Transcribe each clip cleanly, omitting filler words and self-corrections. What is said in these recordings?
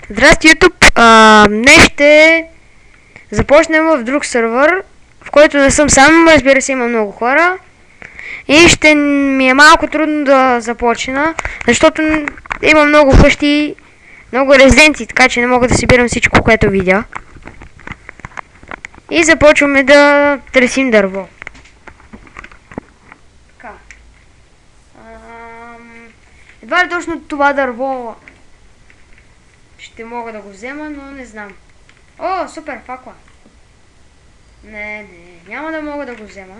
Здрасти, YouTube! Днес ще започнем в друг сървър, в който не съм сам, разбира се, има много хора. И ще ми е малко трудно да започна, защото има много къщи, много резиденции, така че не мога да събирам всичко, което видя. И започваме да търсим дърво. Така. Едва ли точно това дърво ще мога да го взема, но не знам. О, супер, факла. Не, няма да мога да го взема.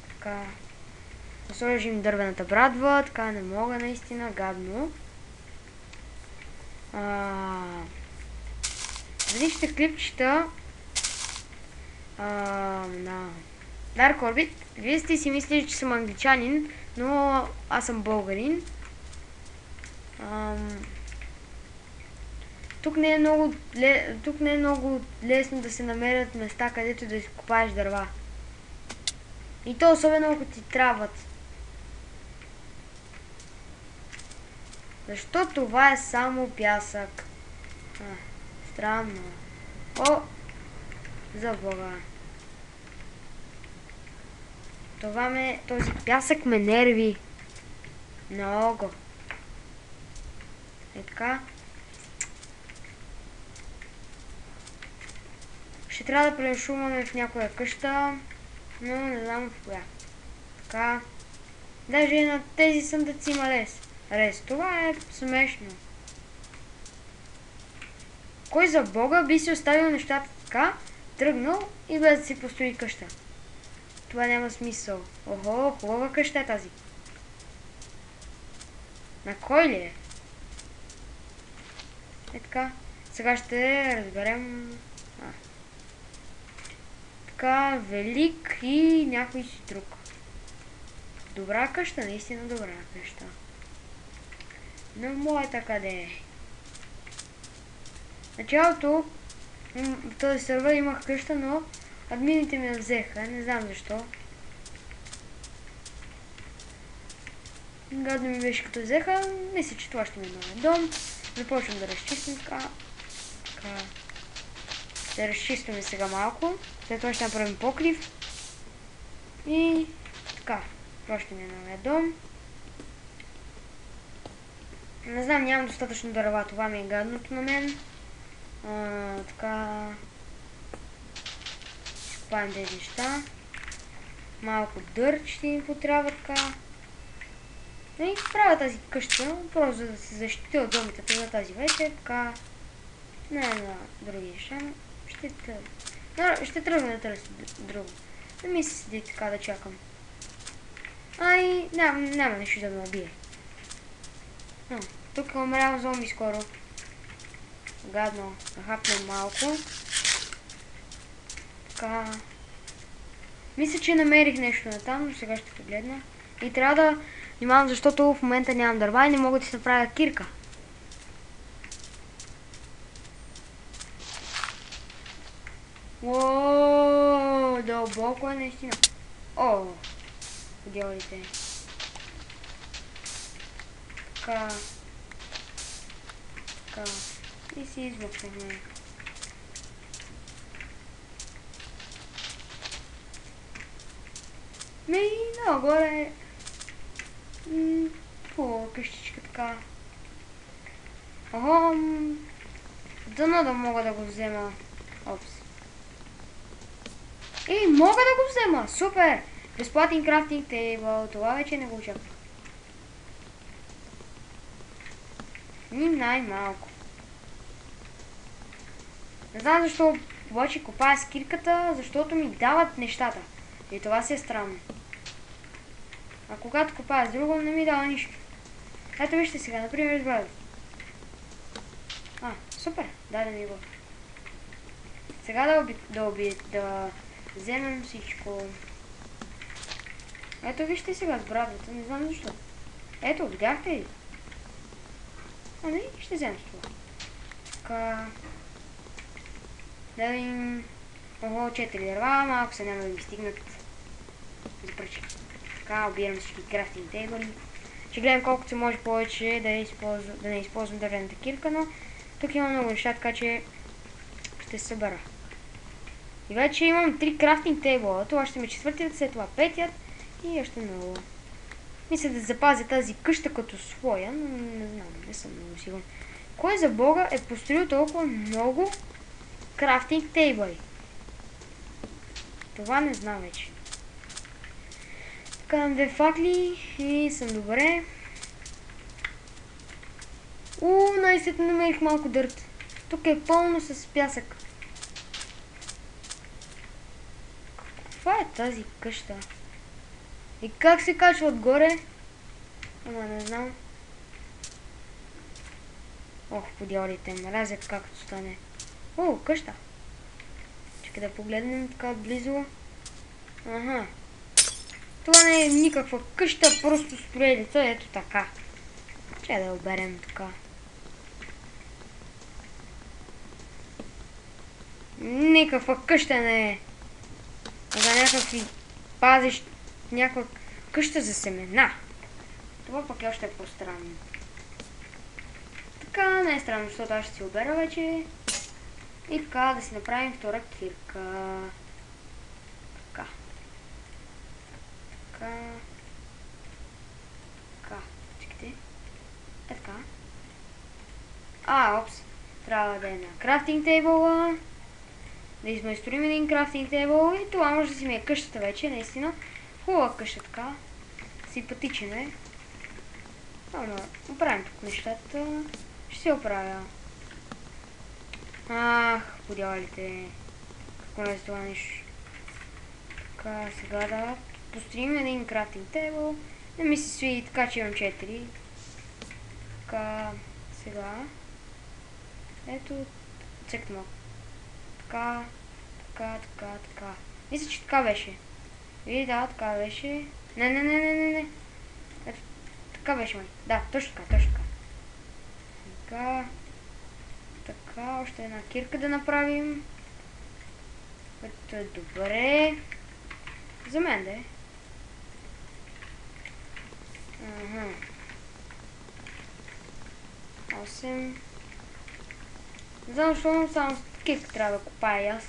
Така. Да сложим дървената брадва, така не мога наистина, гадно. Различните клипчета на Dark Orbit. Вие сте си мислили, че съм англичанин, но аз съм българин. Тук не е много лесно да се намерят места, където да изкопаеш дърва. И то особено ако ти трябват. Защо това е само пясък? Странно. О! За Бога. Този пясък ме нерви. Много. Е така. Ще трябва да прешумваме в някоя къща, но не знам в коя. Така. Даже и на тези съндъци има рез. Това е смешно. Кой за Бога би си оставил нещата така, тръгнал и без да си построи къща? Това няма смисъл. Охо, хубава къща е тази. На кой ли е? Е така. Сега ще разберем. Така, велик и някой си друг. Добра къща, наистина добра къща. Но моята къде е? В началото в този сървър имах къща, но админите ми я взеха, не знам защо. Гадно ми беше като взеха, мисля, че това ще ми е новия дом. Започвам да разчистим така. Да разчистваме сега малко. След това ще направим покрив. И така. Това ще ми е новия дом. Не знам, нямам достатъчно дърва. Това ми е гадното на мен. Така. Изкопаем тези неща. Малко дърт ще им потрябва така. И правя тази къща, просто за да се защити от домите за тази вечер. Така. Не на други неща. Ще тръгна да търся друго. Не ми се седи така да чакам. Ай, няма нещо да ме убие. Тук е умрял зомби скоро. Гадно. Нахапнем малко. Така. Мисля, че намерих нещо на там, но сега ще погледна. И трябва да внимавам, защото в момента нямам дърва и не мога да си направя кирка. Ооо, дълбоко е наистина. О, видялите. Така. И си измъкнахме. И нагоре. По къщичка така. Дано да мога да го взема. Опс. И мога да го взема! Супер! Безплатен крафтинг тейбъл. Това вече не го очаквам. Ни най-малко. Не знам защо обаче копая с кирката, защото ми дават нещата. И това си е странно. А когато копая с друго, не ми дава нищо. Ето вижте сега, например, избравя. Супер! Даде ми го. Сега да вземем всичко. Ето вижте сега с брадвата, не знам защо. Ето, видяхте ли? Не, ще вземем с това. Така. Да видим. Ого, 4 дърва, малко се няма да ми стигнат. Запръчи. Така, обирам всички крафтинг тейбъли. Ще гледам колкото се може повече да не използвам дървената кирка, но Тук има много неща, така че ще се събера. И вече имам 3 крафтинг тейбъла. Това ще ми четвъртият, след това петият и още много. Мисля да запазя тази къща като своя, но не знам, не съм много сигурен. Кой за бога е построил толкова много крафтинг тейбъли? Това не знам вече. Така, дам 2 факли и съм добре. Най-сетне намерих малко дърт. Тук е пълно с пясък. Каква е тази къща? И как се качва отгоре? Ама не знам. Ох, подявалите, мразят както стане. Къща. Чакай да погледнем така отблизо. Аха. Това не е никаква къща, просто строелица, ето така. Чакай да я оберем така. Никаква къща не е. За някакви пазиш, някаква къща за семена. Това пък е още по-странно. Така, не е странно, защото аз ще си обера вече. И така, да си направим втора кирка. Така. Така. Така. Чекайте. Така. Опс. Трябва да е на крафтинг тейбъла. Да измайстроим един крафтинг тейбъл и това може да си ми е къщата вече, наистина. Хубава къща така. Симпатичен е. Но оправим тук нещата. Ще се оправя. Подявалите. Какво не е това нещо? Така, сега да построим един крафтинг тейбъл. Не ми се свиди така, че имам 4. Така, сега. Ето, цъкна. Така. Мисля, че така беше. И да, така беше. Не. Ето, така беше, май. Да, точно така. Така, още една кирка да направим. Което е добре. За мен да е. Ага. 8. Не знам, защо само кирка трябва да копая аз.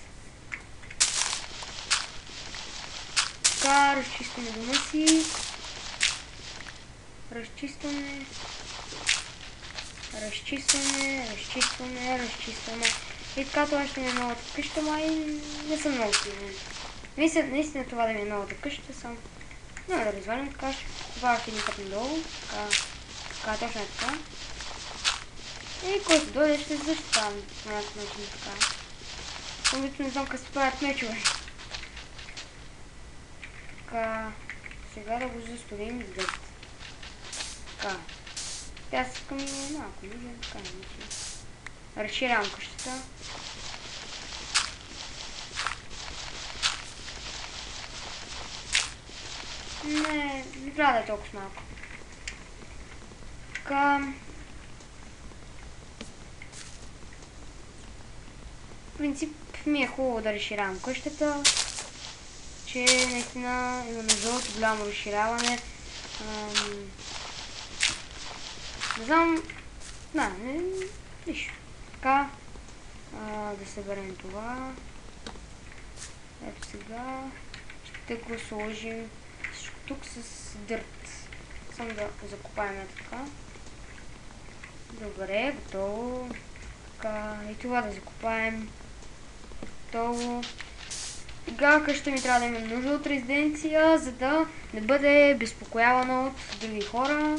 Така, разчистваме дома си. Разчистваме. И така, това ще ми е новата къща, май не съм много сигурен. Мисля, наистина това да ми е новата къща, само няма да развалим, така ще добавя един път надолу. Така, точно е така. И който дойде ще защитавам по някакъв начин така. Самото не знам как се правят мечове. Така, сега да го застроим с дърт. Така. Пясъка ми е малко нужен, така не мисля. Разширявам къщата. Не трябва да е толкова малко. Така. В принцип ми е хубаво да разширявам къщата, че наистина има нужда от голямо разширяване. Не знам, нищо. Така, да съберем това. Ето сега ще го сложим тук с дърт. Само да закопаем така. Добре, готово. Така, и това да закопаем. Готово. Сега къщата ми трябва да има нужда от резиденция, за да не бъде безпокоявана от други хора.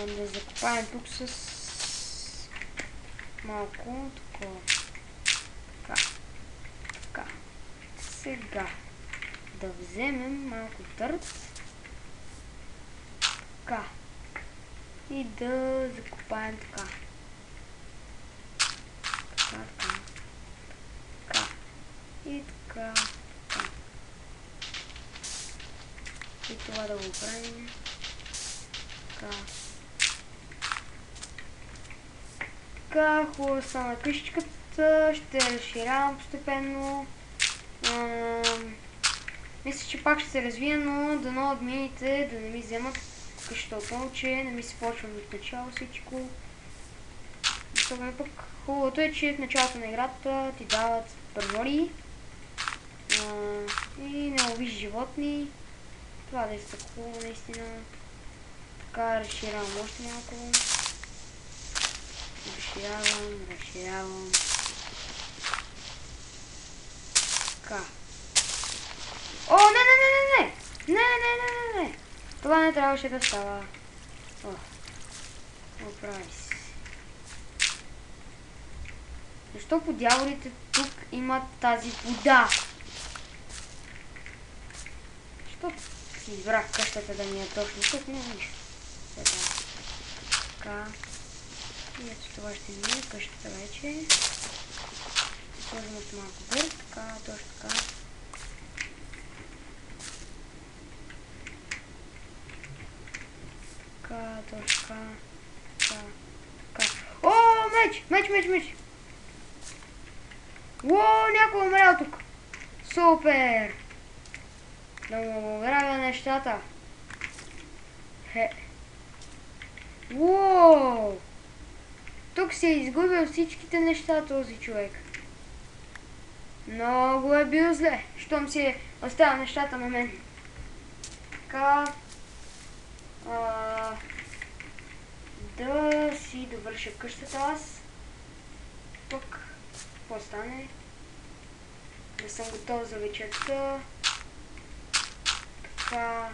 Да закопаем тук с малко такова. Така. Сега да вземем малко дърт. Така. И да закопаем така. И така. И това да го правим. Така. Така, хубаво стана къщичката. Ще разширявам постепенно. Мисля, че пак ще се развия, но дано админите да не ми вземат къщата отново, че не ми се почвам от начало всичко. Тук пък хубавото е, че в началото на играта ти дават пароли и не ловиш животни. Това да е хубаво наистина. Така разширявам още малко. Разширявам. Така. О, не! Това не трябваше да става. Оправи се. Защо по дяволите тук имат тази вода? Защо си избрах къщата да ми е точно тук? Няма нищо. Така. И ето това ще ми е къщата вече. Сложим още малко дърт. Така, точно така. Така, точно така. О, меч! Уоо, някой умрял тук. Супер! Да му оправя нещата. Уоо! Тук си е изгубил всичките неща този човек. Много е бил зле, щом си е оставил нещата на мен. Така. Да си довърша къщата аз. Пък, какво стане? Да съм готов за вечерта. Така.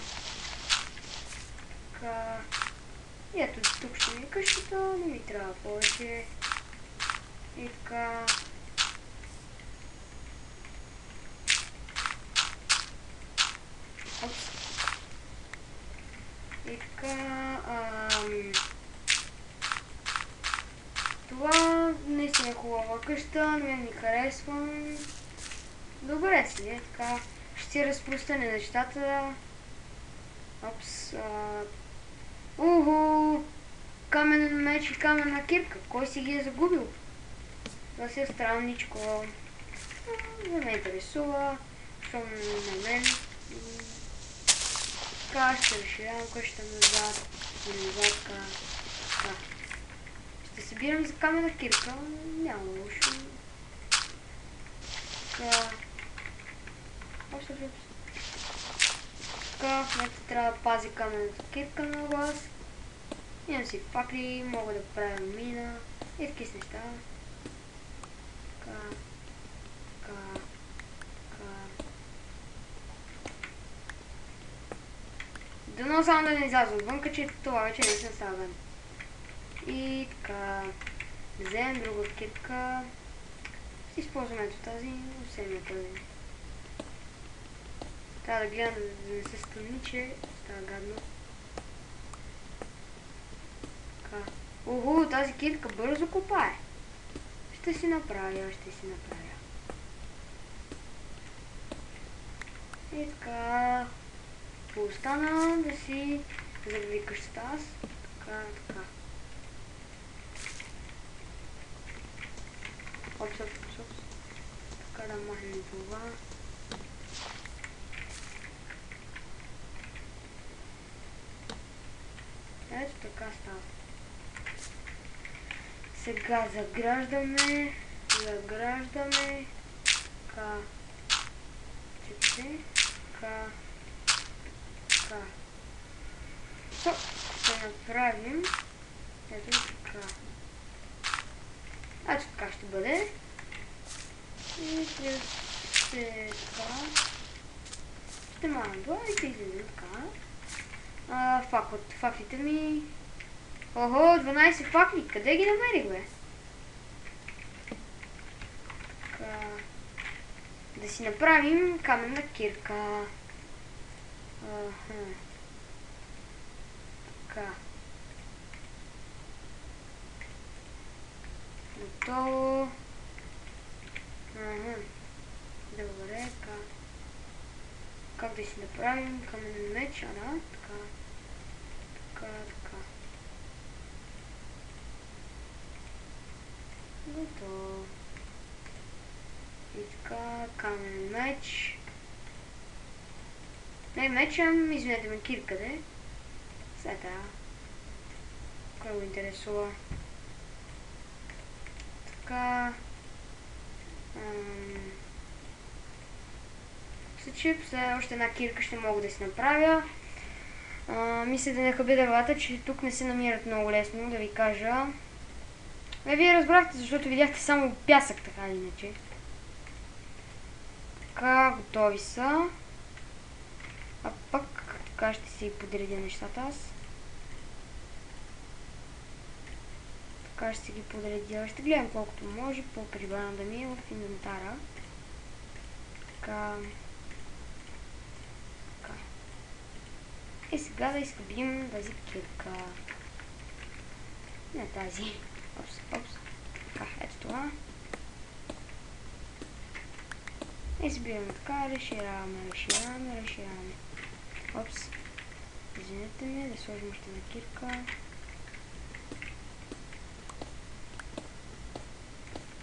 И ето тук ще ми е къщата, не ми трябва повече. И така. Опс. И така. Това наистина е хубава къща, на мен ми харесва. Добре си, е така. Ще си разпространя нещата. Опс. Каменен меч и каменна кирка. Кой си ги е загубил? Това си е странничко. Не ме интересува. Щом на мен. Така ще разширявам къща назад. Така. Ще събирам за каменна кирка. Няма лошо. Така. Така, в момента трябва да пази каменната кирка на глас. Имам си факли, мога да правя мина и такива неща. Така. Дано само да не изляза отвънка, че това вече не съм ставен. И така. Вземем друга кирка. Ще използваме ето тази, усем я първи. Трябва да гледам да не се стъмни, че става гадно. Така. Тази кирка бързо копае. Ще си направя. И така. Остана да си загради къщата аз. Така. Опс. Така да махнем това. Ето така става. Сега заграждаме. Така. Така. Ще направим. Ето така. Ето така ще бъде. И след така. Ще махам това и ще излезем така. Факлите ми. 12 факли. Къде ги намерих, бе? Така. Да си направим каменна кирка. Така. Готово. Добре, така. Как да си направим каменен меч, така. Готово. И така, каменен меч. Не, мечем, извинете ме, кирка, де? Сега. Кой го интересува? Така. Случи, още една кирка ще мога да си направя. Мисля да не хабя дървата, че тук не се намират много лесно, да ви кажа. Вие разбрахте, защото видяхте само пясък, така или иначе. Така, готови са. А пък, така ще си подредя нещата аз. Така ще си ги подредя. Ще гледам колкото може по-прибрано да ми е в инвентара. Така. Така. И сега да изхабим тази кирка. Не тази. Опс, опс. Така, ето това. И сбираме така, разширяваме. Опс. Извинете ме, да сложим още на кирка.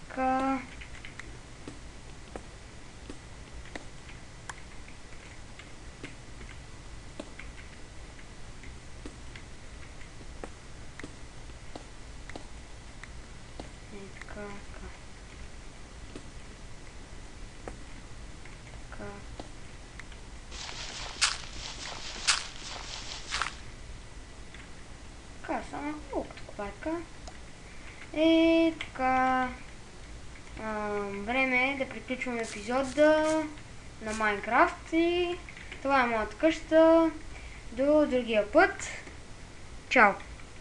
Така. Така, само колкото квадка. И така. Време е да приключваме епизода на Майнкрафт и това е моята къща. До другия път. Чао!